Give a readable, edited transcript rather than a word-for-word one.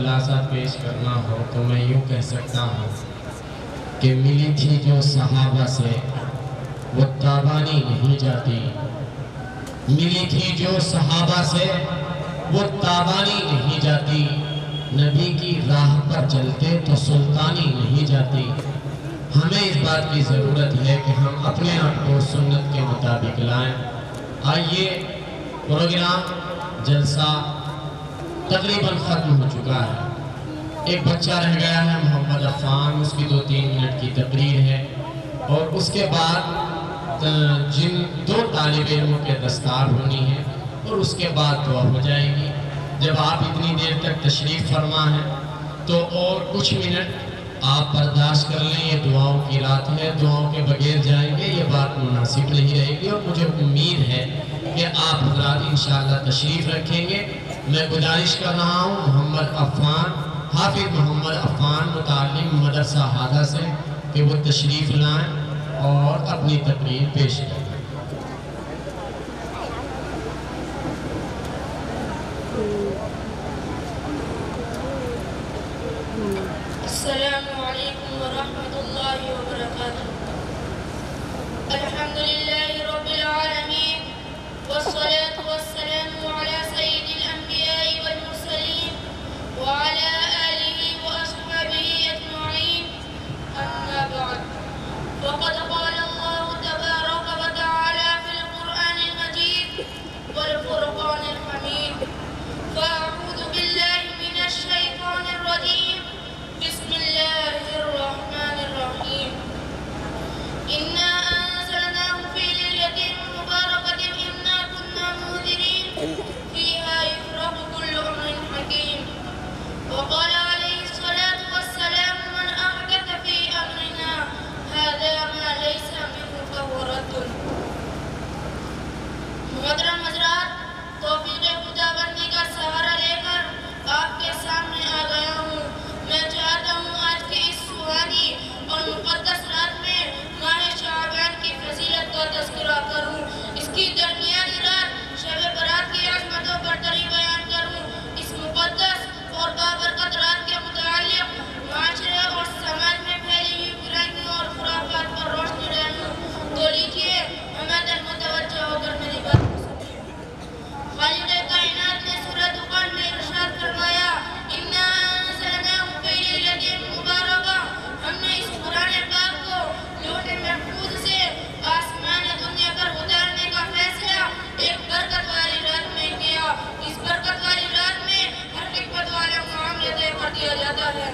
خلاصہ پیش کرنا ہو تو میں یوں کہہ سکتا ہوں کہ ملی تھی جو صحابہ سے وہ تابانی نہیں جاتی، ملی تھی جو صحابہ سے وہ تابانی نہیں جاتی، نبی کی راہ پر چلتے تو سلطانی نہیں جاتی۔ ہمیں اس بات کی ضرورت ہے کہ ہم اپنے آپ کو سنت کے مطابق لائیں۔ آئیے، پروگرام جلسہ تقریباً ختم ہو چکا ہے۔ ایک بچہ رہ گیا ہے محمد عفان، اس کی 2-3 منٹ کی تقریر ہے، اور اس کے بعد جن 2 طالب علموں کے دستار ہونی ہے، اور اس کے بعد دعا ہو جائے گی۔ جب آپ اتنی دیر تک تشریف فرما ہیں تو اور کچھ منٹ آپ برداشت کر لیں، یہ دعاؤں کی رات ہے، دعاؤں کے بغیر جائیں گے یہ بات مناسب نہیں رہے گی، اور مجھے امید ہے کہ آپ حضرات انشاءاللہ تشریف رکھیں گے۔ میں گزارش کر رہا ہوں محمد عفان، حافظ محمد عفان متعلم مدرسہ ہادہ سے کہ وہ تشریف لائیں اور اپنی تقریر پیش کریں۔ السلام علیکم ورحمۃ اللہ وبرکاتہ۔ الحمدللہ رب العالمین والصلاة والسلام علی سید الانبیاء والمرسلین وعلی آلہ واصحابہ اجمعین، اما بعد، فقد قال اللہ تبارک وتعالی فی القرآن المجید والفرقان الحمید، فاعوذ باللہ من الشیطان الرجیم، بسم اللہ الرحمن الرحیم۔ اِنَّا أَنزَلْنَاهُ فِي لَيْلَةٍ مُبَارَكَةٍ إِنَّا كُنَّا مُنذِرِينَ فِيهَا يُفْرَقُ كُلُّ أَمْرٍ حَكِيمٍ وقال عليه الصلاة والسلام من أحدث في أمرنا هذا ما ليس منه فهو رد۔ محترم حضرات، توفیق خدا بندی کا سہارا لے کر آپ کے سامنے آ گیا ہوں۔ میں چاہتا ہوں آج کی اس سہانی اور مقدس رات میں ماہ شعبان کی فضیلت کا تذکرہ کروں، اس کی درمیانی رات شب برات کی عظمت و برتری بیان کروں، اس مقدس اور بابرکت رات کے متعلق معاشرے اور سماج میں پھیلی ہوئی برائیوں اور خرافات پر روشنی ڈالوں۔ تو لیجیے ہمیں دل متوجہ ہو کر میری بات کو سنیے۔ خالق کائنات نے سورہ دخان میں ارشاد فرمایا، اِنَّا أَنزَلْنَاهُ فِي لَيْلَةٍ مُبَارَكَةٍ، ہم نے اس قرآن پاک کو لوح محفوظ سے آسمان دنیا پر اتارنے کا فیصلہ ایک برکت والی رات میں کیا۔ اس برکت والی رات میں ہر حکمت والا معاملہ طے کر دیا جاتا ہے۔